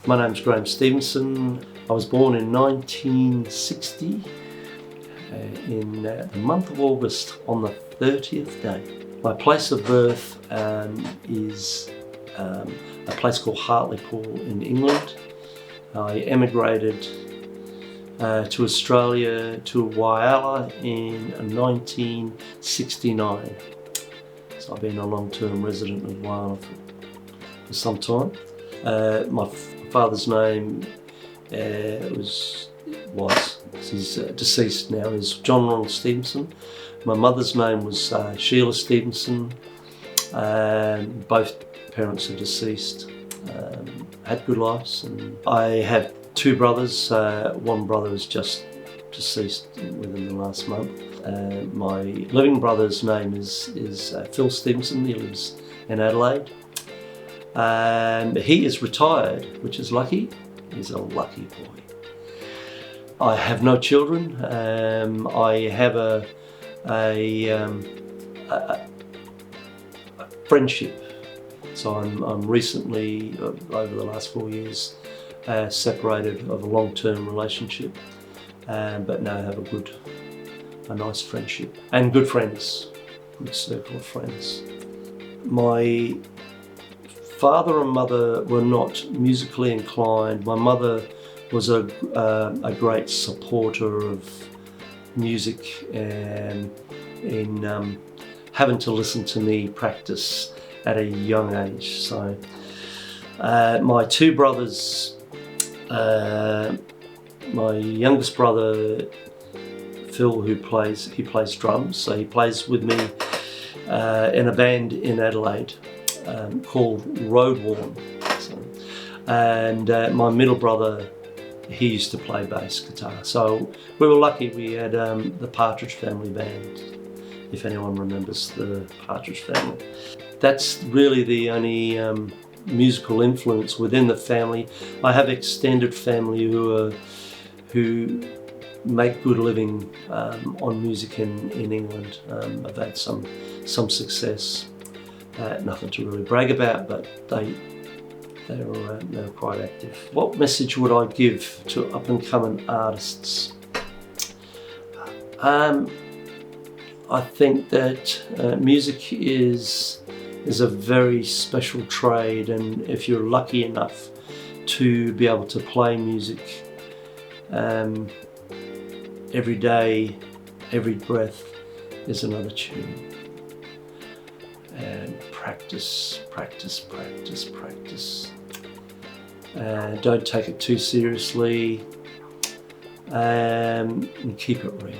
My name's Graeme Stephenson. I was born in 1960 in the month of August on the 30th day. My place of birth is a place called Hartlepool in England. I emigrated to Australia, to Whyalla in 1969. So I've been a long-term resident of Whyalla for some time. My father's name he's deceased now, is John Ronald Stephenson. My mother's name was Sheila Stephenson. Both parents are deceased, had good lives. And I have two brothers. One brother is just deceased within the last month. My living brother's name is Phil Stephenson. He lives in Adelaide. He is retired, which is lucky. He's a lucky boy. I have no children. I have a friendship. So I'm recently, over the last 4 years, separated of a long-term relationship, but now have a nice friendship and good friends, good circle of friends. My father and mother were not musically inclined. My mother was a great supporter of music and in having to listen to me practice at a young age. So my two brothers, my youngest brother Phil, he plays drums, so he plays with me in a band in Adelaide called Road Worn. And my middle brother, he used to play bass guitar. So we were lucky we had the Partridge Family Band, if anyone remembers the Partridge Family. That's really the only musical influence within the family. I have extended family who make good living on music in England. I've had some success. Nothing to really brag about, but they're quite active. What message would I give to up-and-coming artists? I think that music is a very special trade, and if you're lucky enough to be able to play music every day, every breath is another tune. And practice. Don't take it too seriously, and keep it real.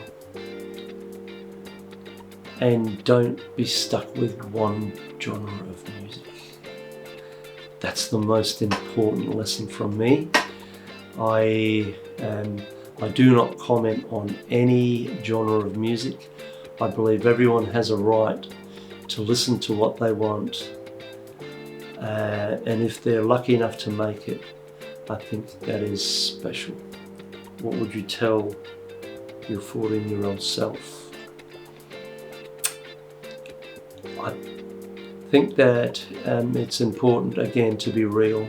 And don't be stuck with one genre of music. That's the most important lesson from me. I do not comment on any genre of music. I believe everyone has a right to listen to what they want, and if they're lucky enough to make it, I think that is special. What would you tell your 14-year-old self? I think that it's important, again, to be real,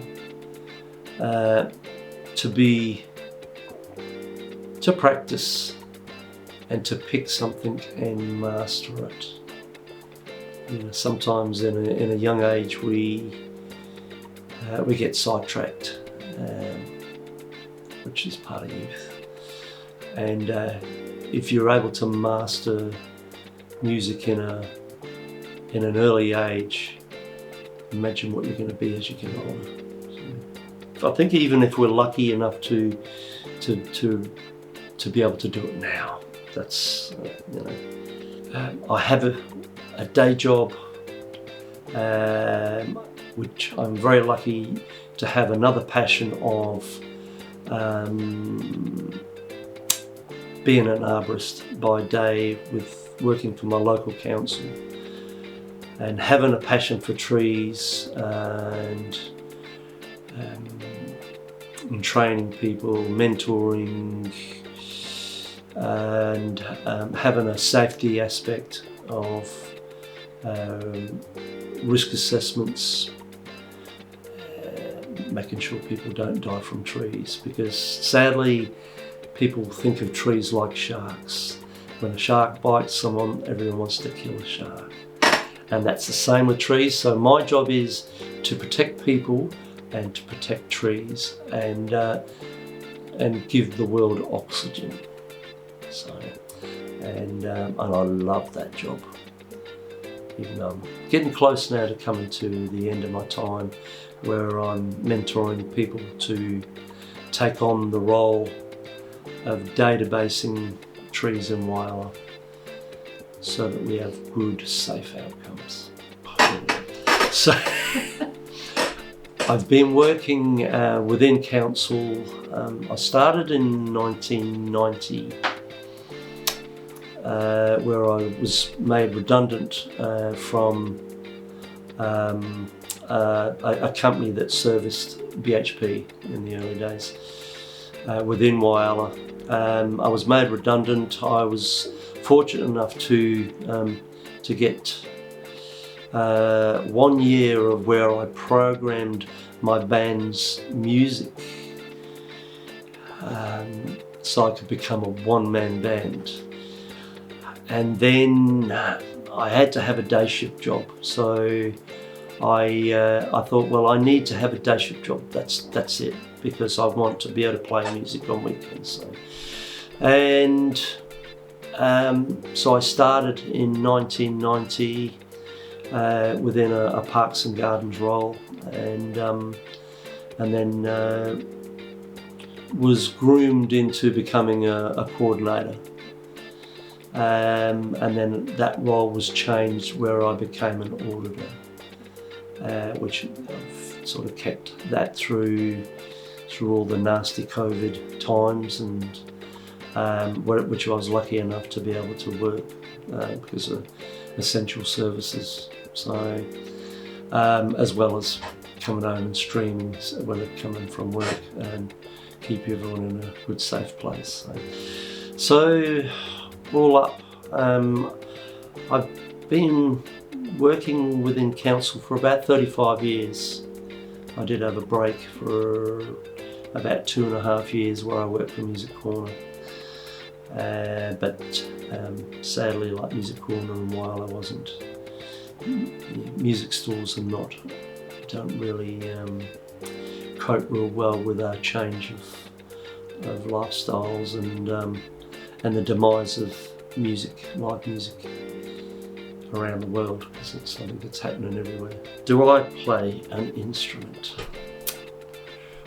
to practice and to pick something and master it. You know, sometimes in a young age we get sidetracked, which is part of youth. And if you're able to master music in an early age, imagine what you're going to be as you get older. So I think even if we're lucky enough to be able to do it now, that's I have a day job, which I'm very lucky to have another passion of being an arborist by day, with working for my local council, and having a passion for trees and training people, mentoring, and having a safety aspect of risk assessments, making sure people don't die from trees, because sadly people think of trees like sharks. When a shark bites someone, everyone wants to kill a shark. And that's the same with trees. So my job is to protect people and to protect trees and give the world oxygen. So, and I love that job. Even though I'm getting close now to coming to the end of my time, where I'm mentoring people to take on the role of databasing trees in Whyalla, so that we have good, safe outcomes. So I've been working within council. I started in 1990, where I was made redundant from a company that serviced BHP in the early days within Whyalla. I was made redundant. I was fortunate enough to get 1 year of where I programmed my band's music, so I could become a one-man band. And then I had to have a day shift job, so I thought, well, I need to have a day shift job. That's it, because I want to be able to play music on weekends. So. And so I started in 1990 within a Parks and Gardens role, and then was groomed into becoming a coordinator. And then that role was changed where I became an auditor, which I've sort of kept that through all the nasty COVID times, and which I was lucky enough to be able to work because of essential services. So, as well as coming home and streaming when they're coming from work and keep everyone in a good, safe place. So all up, I've been working within council for about 35 years. I did have a break for about 2.5 years where I worked for Music Corner. But sadly, like Music Corner and Whyalla wasn't. Music stores don't really cope real well with our change of lifestyles and the demise of music, live music around the world, because it's something that's happening everywhere. Do I play an instrument?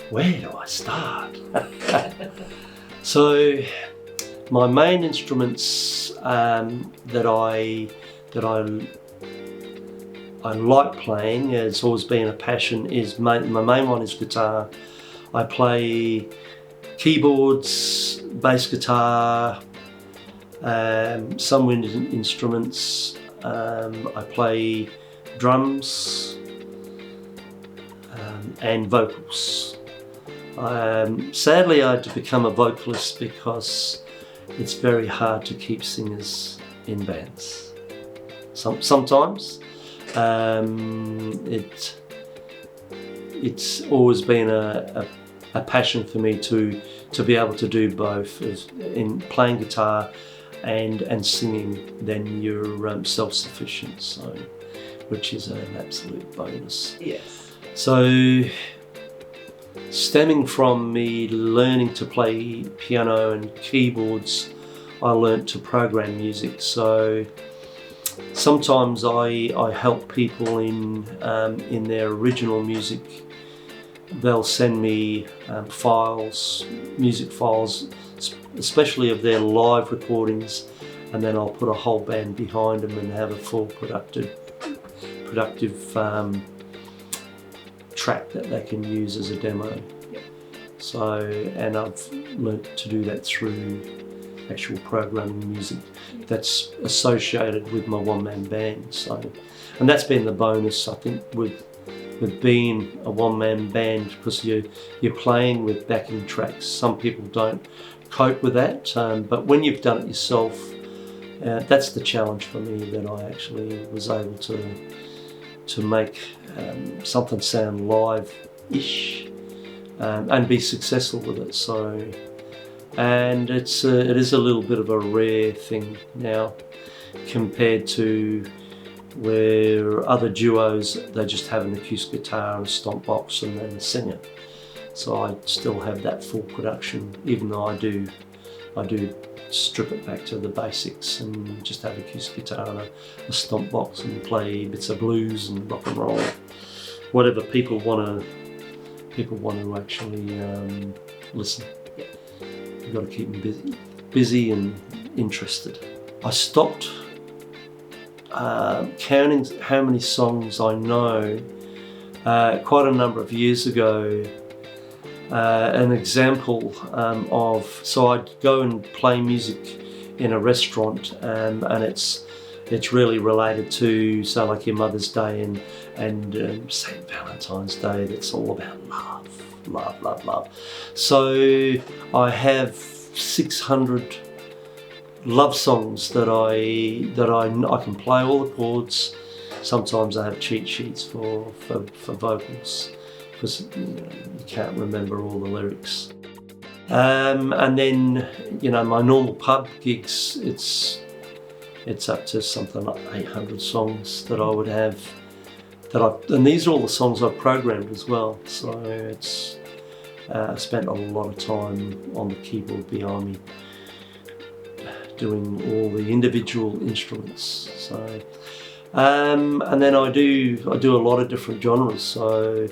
Where do I start? So my main instruments that I like playing, it's always been a passion, is my main one is guitar. I play keyboards, bass guitar, some wind instruments. I play drums and vocals. Sadly, I had to become a vocalist because it's very hard to keep singers in bands. Sometimes it's always been a passion for me to be able to do both, in playing guitar and singing. Then you're self-sufficient, so which is an absolute bonus. Yes. So, stemming from me learning to play piano and keyboards, I learnt to program music. So sometimes I help people in their original music. They'll send me music files, especially of their live recordings, and then I'll put a whole band behind them and have a full productive track that they can use as a demo. Yep. So, and I've learnt to do that through actual programming music that's associated with my one-man band. So, and that's been the bonus, I think, with being a one-man band, because you're playing with backing tracks. Some people don't cope with that, but when you've done it yourself, that's the challenge for me, that I actually was able to make something sound live-ish and be successful with it. So, and it is a little bit of a rare thing now compared to where other duos, they just have an acoustic guitar and a stomp box and then a singer. So I still have that full production, even though I do strip it back to the basics and just have acoustic guitar and a stomp box and play bits of blues and rock and roll, whatever people want to actually listen. You've got to keep me busy and interested. I stopped counting how many songs I know quite a number of years ago. An example so I'd go and play music in a restaurant, and it's really related to, say, like your Mother's Day and St. Valentine's Day. That's all about love. So I have 600 love songs that I can play all the chords. Sometimes I have cheat sheets for vocals, because you can't remember all the lyrics. And then, my normal pub gigs, it's up to something like 800 songs that I would have, and these are all the songs I've programmed as well. So it's I spent a lot of time on the keyboard behind me doing all the individual instruments. So and then I do a lot of different genres. So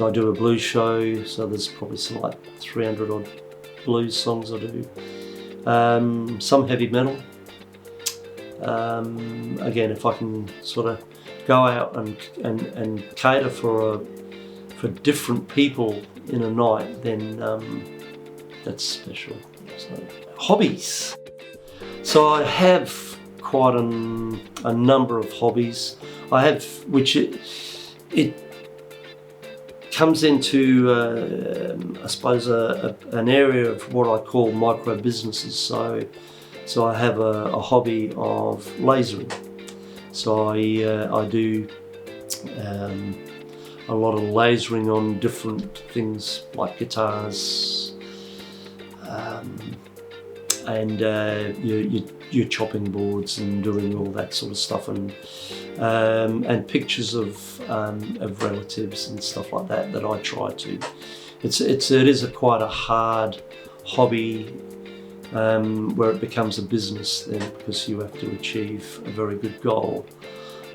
I do a blues show, so there's probably some like 300 odd blues songs I do. Some heavy metal. Again, if I can sort of go out and cater for different people in a night, then that's special. So, hobbies. So I have quite a number of hobbies. I have, which it comes into, I suppose, an area of what I call micro businesses. So I have a hobby of lasering. So I do a lot of lasering on different things like guitars, and your chopping boards and doing all that sort of stuff, and pictures of relatives and stuff like that I try to. It is quite a hard hobby where it becomes a business then, because you have to achieve a very good goal,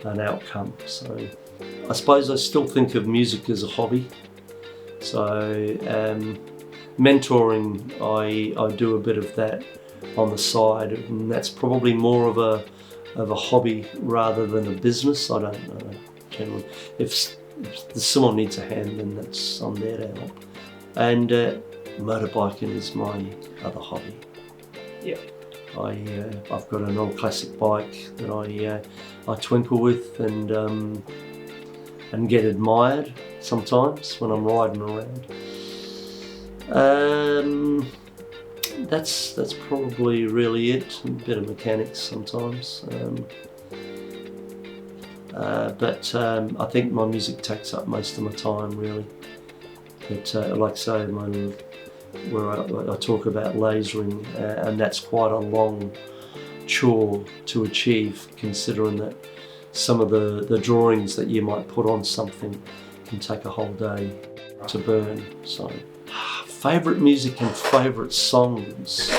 an outcome. So I suppose I still think of music as a hobby. So mentoring, I do a bit of that on the side, and that's probably more of a hobby rather than a business. I don't know, generally. If someone needs a hand, then I'm there to help. And motorbiking is my other hobby. Yeah, I've got an old classic bike that I twinkle with and get admired sometimes when I'm riding around. That's probably really it. A bit of mechanics sometimes, but I think my music takes up most of my time, really. But like I say, where I talk about lasering, and that's quite a long chore to achieve, considering that some of the drawings that you might put on something can take a whole day to burn. So, favourite music and favourite songs.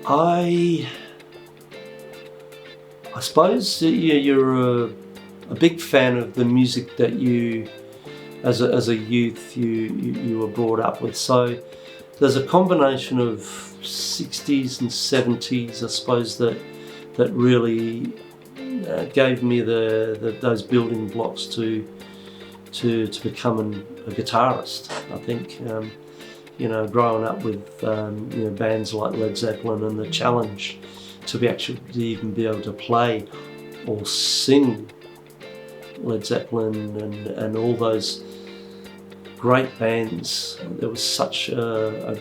I suppose you're a big fan of the music that you, as a youth, you were brought up with. So there's a combination of 60s and 70s, I suppose, that really gave me those building blocks to become a guitarist. I think growing up with bands like Led Zeppelin and the challenge to even be able to play or sing Led Zeppelin and all those great bands. There was such a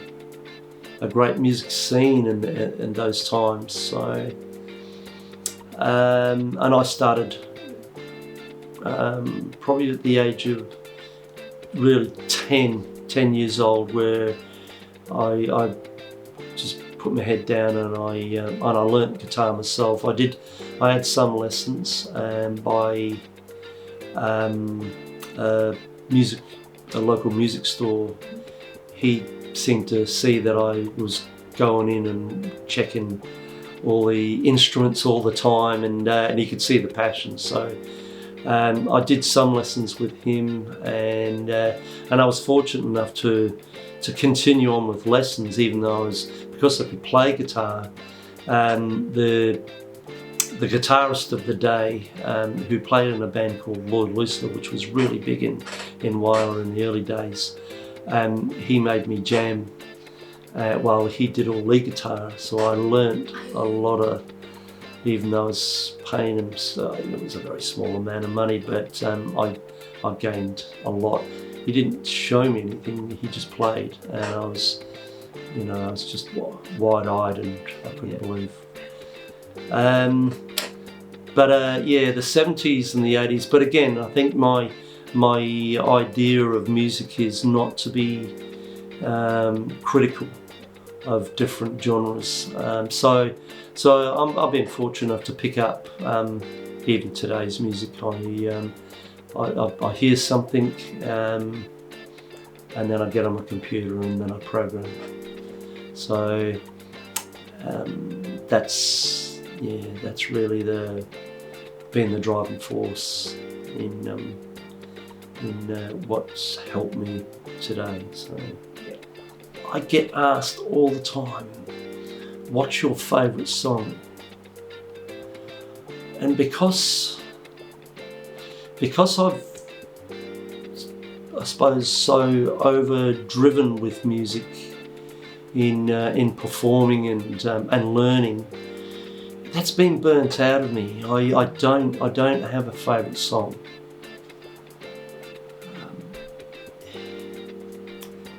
great music scene in those times. So and I started probably at the age of really 10 years old, where I just put my head down and I learnt guitar myself. I had some lessons by a local music store. He seemed to see that I was going in and checking all the instruments all the time, and he could see the passion. So I did some lessons with him, and I was fortunate enough to continue on with lessons, even though because I could play guitar. The guitarist of the day, who played in a band called Lloyd Leisler, which was really big in Whyalla in the early days, he made me jam while he did all lead guitar. So I learnt a lot of, even though I was paying him, so it was a very small amount of money, but I gained a lot. He didn't show me anything, he just played, and I was just wide-eyed, and I couldn't believe. The 70s and the 80s. But again, I think my idea of music is not to be critical of different genres. So I've been fortunate enough to pick up even today's music. I hear something, and then I get on my computer and then I program. So that's really been the driving force in what's helped me today. So I get asked all the time, what's your favourite song? And because I've, I suppose, so overdriven with music in performing and learning, that's been burnt out of me. I don't have a favourite song.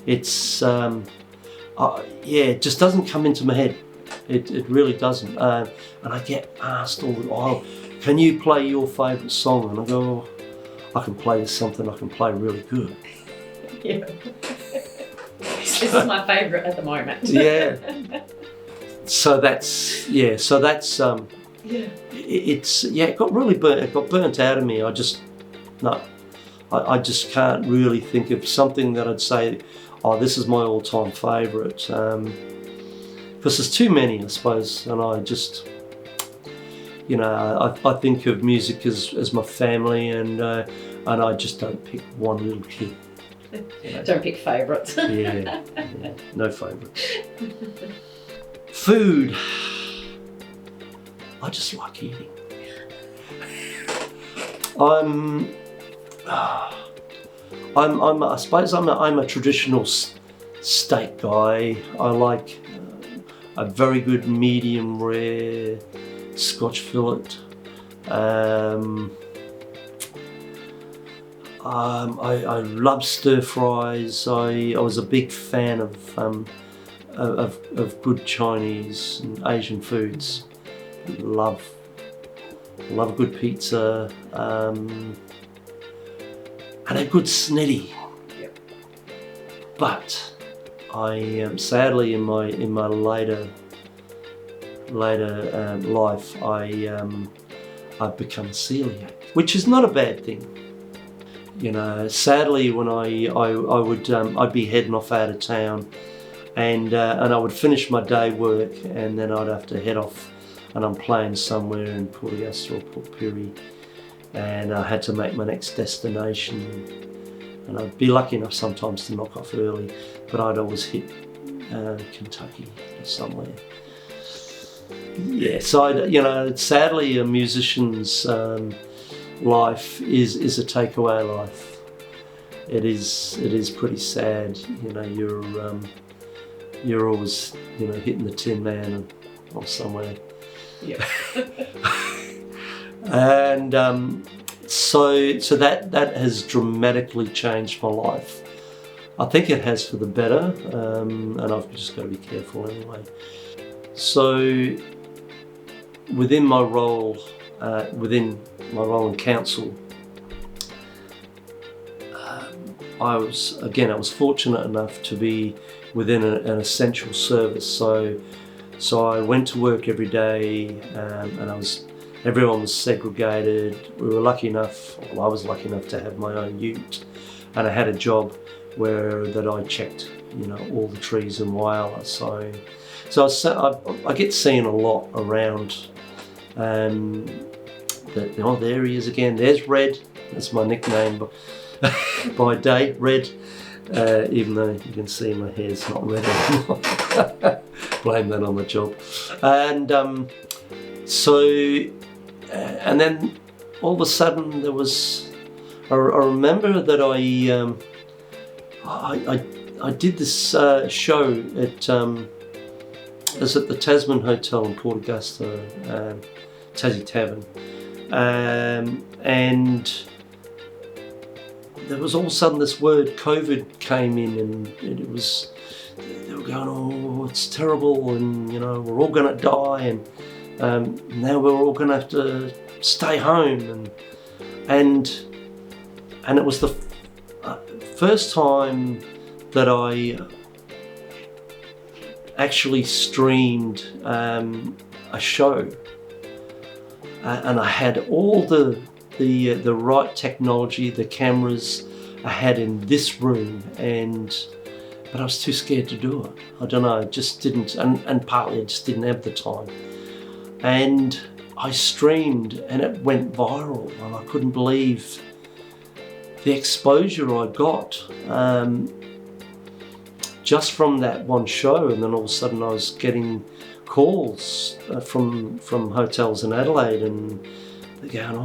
It just doesn't come into my head. It really doesn't. And I get asked all the time, can you play your favourite song? And I go, I can play something I can play really good. Yeah. This is my favourite at the moment. Yeah. So that's it got really burnt out of me. I just can't really think of something that I'd say, oh, this is my all-time favourite, because there's too many, I suppose, and I just, I think of music as my family, and I just don't pick one little kid. Don't pick favourites. Yeah, no favourites. Food. I just like eating. I suppose I'm a traditional steak guy. I like a very good medium rare Scotch fillet. I love stir fries. I was a big fan of good Chinese and Asian foods. Love good pizza, and a good snitty. Yep. But I am sadly in my later life I've become celiac, which is not a bad thing. Sadly, when I'd be heading off out of town, and I would finish my day work, and then I'd have to head off, and I'm playing somewhere in Port Augusta or Port Pirie, and I had to make my next destination, and I'd be lucky enough sometimes to knock off early, but I'd always hit Kentucky or somewhere. Yeah, so sadly a musician's life is a takeaway life. It is pretty sad. You're always hitting the Tin Man or somewhere. Yeah. And so that has dramatically changed my life. I think it has for the better, and I've just got to be careful anyway. So within my role in council, I was fortunate enough to be within an essential service. So I went to work every day, and everyone was segregated. We were lucky enough, I was lucky enough to have my own ute, and I had a job that I checked, all the trees in Whyalla. So I get seen a lot around. There he is again. There's Red. That's my nickname by day, Red. Even though you can see my hair's not red anymore. Blame that on the job. And and then all of a sudden there was. I remember that I did this show at it was at the Tasman Hotel in Port Augusta, Tassie Tavern, and there was all of a sudden this word COVID came in, and they were going, oh, it's terrible, and we're all going to die, and now we're all going to have to stay home, and it was the first time that I actually streamed a show, and I had all the right technology, the cameras I had in this room, but I was too scared to do it. I don't know, I just didn't, and partly I just didn't have the time. And I streamed, and it went viral, and I couldn't believe the exposure I got just from that one show. And then all of a sudden I was getting calls from hotels in Adelaide, and they're going,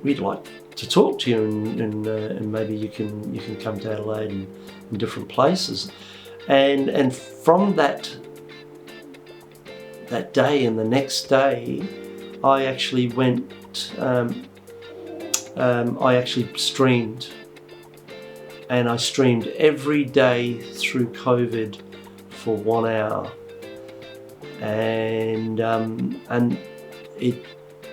we'd like to talk to you, and maybe you can come to Adelaide and in different places. And from that day and the next day, I actually went. I actually streamed, and I streamed every day through COVID for 1 hour, and it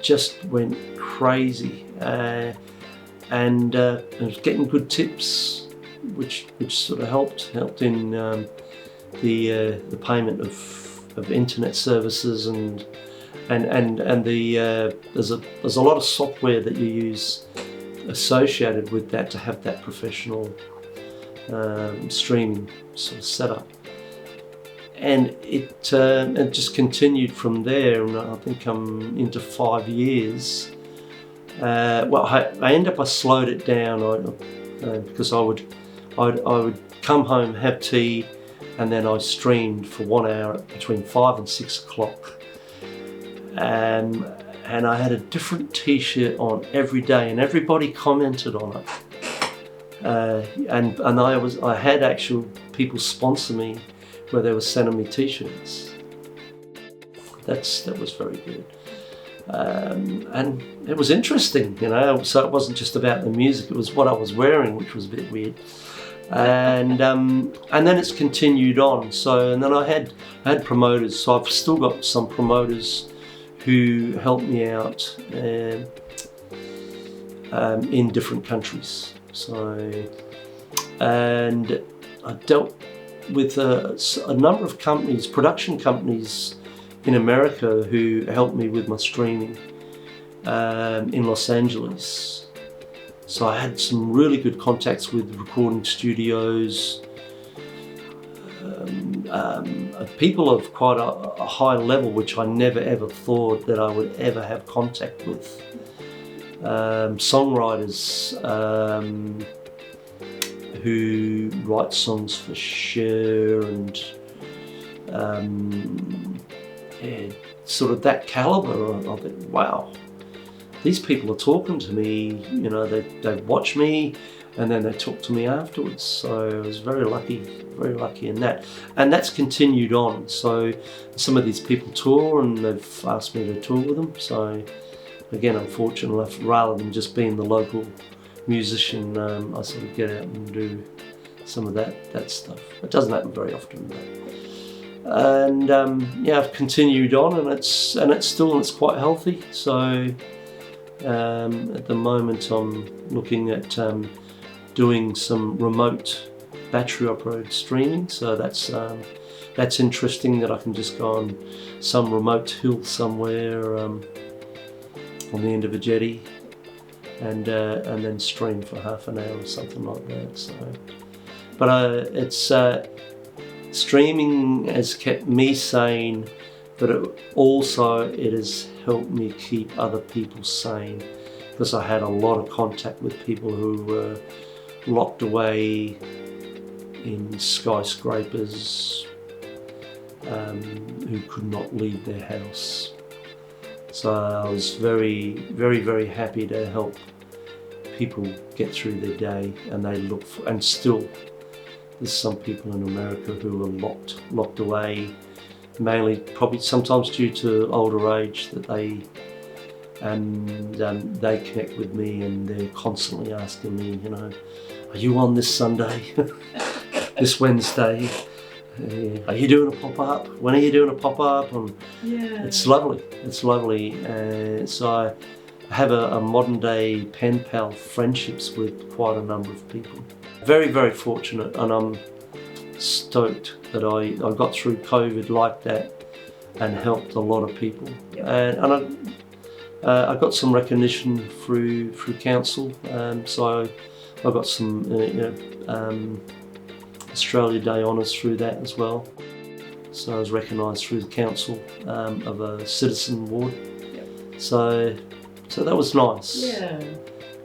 just went crazy, and I was getting good tips, which sort of helped in the payment of internet services, and there's a lot of software that you use associated with that to have that professional streaming sort of setup. And it just continued from there, and I think I'm into 5 years. I slowed it down because I would come home, have tea, and then I streamed for 1 hour between 5 and 6 o'clock. And I had a different t-shirt on every day, and everybody commented on it. And I had actual people sponsor me where they were sending me t-shirts. That was very good. And it was interesting, so it wasn't just about the music, it was what I was wearing, which was a bit weird. And then it's continued on. And then I had promoters, so I've still got some promoters who helped me out in different countries. And I dealt with a number of companies, production companies in America, who helped me with my streaming in Los Angeles. So I had some really good contacts with recording studios, people of quite a high level, which I never ever thought that I would ever have contact with. Songwriters who write songs for Cher, and sort of that caliber. I think, wow, these people are talking to me. They watch me, and then they talk to me afterwards. So I was very lucky in that, and that's continued on. So some of these people tour, and they've asked me to tour with them. So again, I'm fortunate enough, rather than just being the local musician, I sort of get out and do some of that stuff. It doesn't happen very often, and I've continued on, and it's quite healthy. So At the moment I'm looking at doing some remote battery operated streaming, so that's interesting, that I can just go on some remote hill somewhere on the end of a jetty and then stream for half an hour or something like that. So, but it's streaming has kept me sane, but it has helped me keep other people sane, because I had a lot of contact with people who were locked away in skyscrapers, who could not leave their house. So I was very, very, very happy to help people get through their day, and they look for, and still there's some people in America who are locked away, mainly probably sometimes due to older age, that they connect with me and they're constantly asking me, you know, are you on this Sunday, this Wednesday? Are you doing a pop-up? When are you doing a pop-up? And Yeah. it's lovely. It's lovely. So I have a modern day pen pal friendships with quite a number of people. Very, very fortunate, and I'm stoked that I got through COVID like that and helped a lot of people. Yep. And I got some recognition through council. So I got some Australia Day honours through that as well. So I was recognised through the council of a citizen award. Yep. So that was nice. Yeah.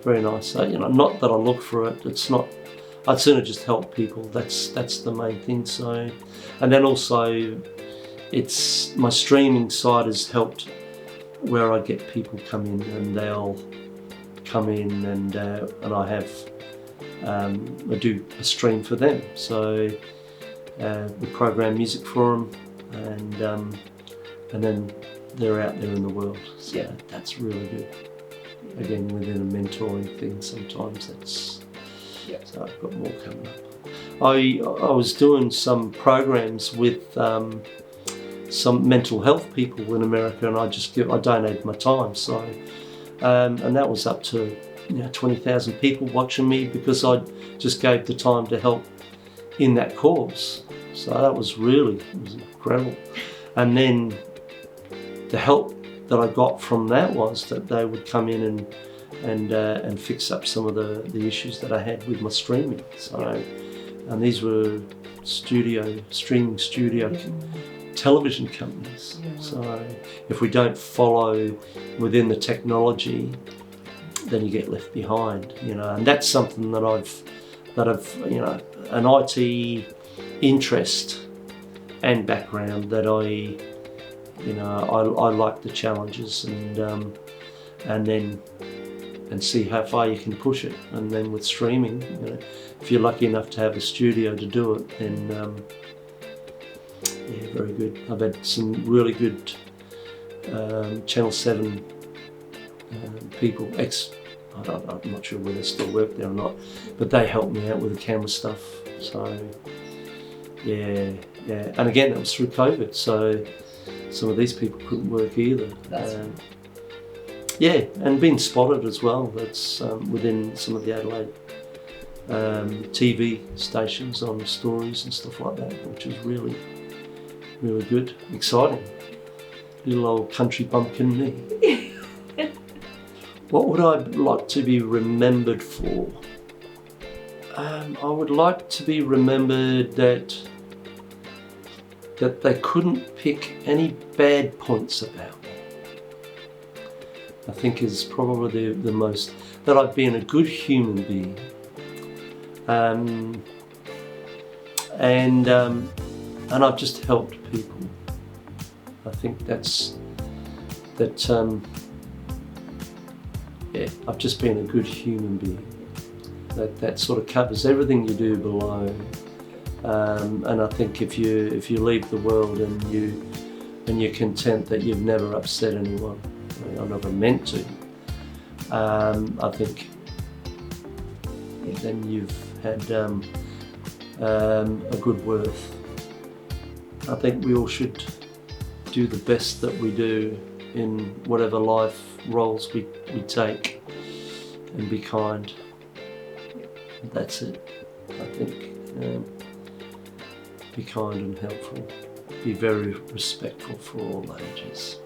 Very nice. So, not that I look for it. It's not. I'd sooner just help people. That's the main thing. So, and then also, it's my streaming side has helped, where I get people come in and they'll come in and I have. I do a stream for them, so we program music for them, and then they're out there in the world. So Yeah. that's really good. Again, within a mentoring thing, sometimes that's. Yeah. So I've got more coming up. I was doing some programs with some mental health people in America, and I donated my time. So and that was up to 20,000 people watching me, because I just gave the time to help in that cause. So that was incredible. And then the help that I got from that was that they would come in and fix up some of the issues that I had with my streaming. So, and these were streaming studio television companies. Yeah. So if we don't follow within the technology, then you get left behind, and that's something that I've an IT interest and background that I like the challenges and see how far you can push it. And then with streaming, if you're lucky enough to have a studio to do it, then very good. I've had some really good Channel 7 people, I'm not sure whether they still work there or not, but they helped me out with the camera stuff. So yeah, and again, that was through COVID, so some of these people couldn't work either. And being spotted as well. That's within some of the Adelaide TV stations on stories and stuff like that, which is really, really good, exciting. Little old country bumpkin me. What would I like to be remembered for? I would like to be remembered that they couldn't pick any bad points about me. I think is probably the most, that I've been a good human being. And I've just helped people. I think I've just been a good human being. That sort of covers everything you do below. And I think if you leave the world and you're content that you've never upset anyone, I never meant to, I think then you've had a good worth. I think we all should do the best that we do in whatever life roles we take and be kind. That's it, I think. Be kind and helpful. Be very respectful for all ages.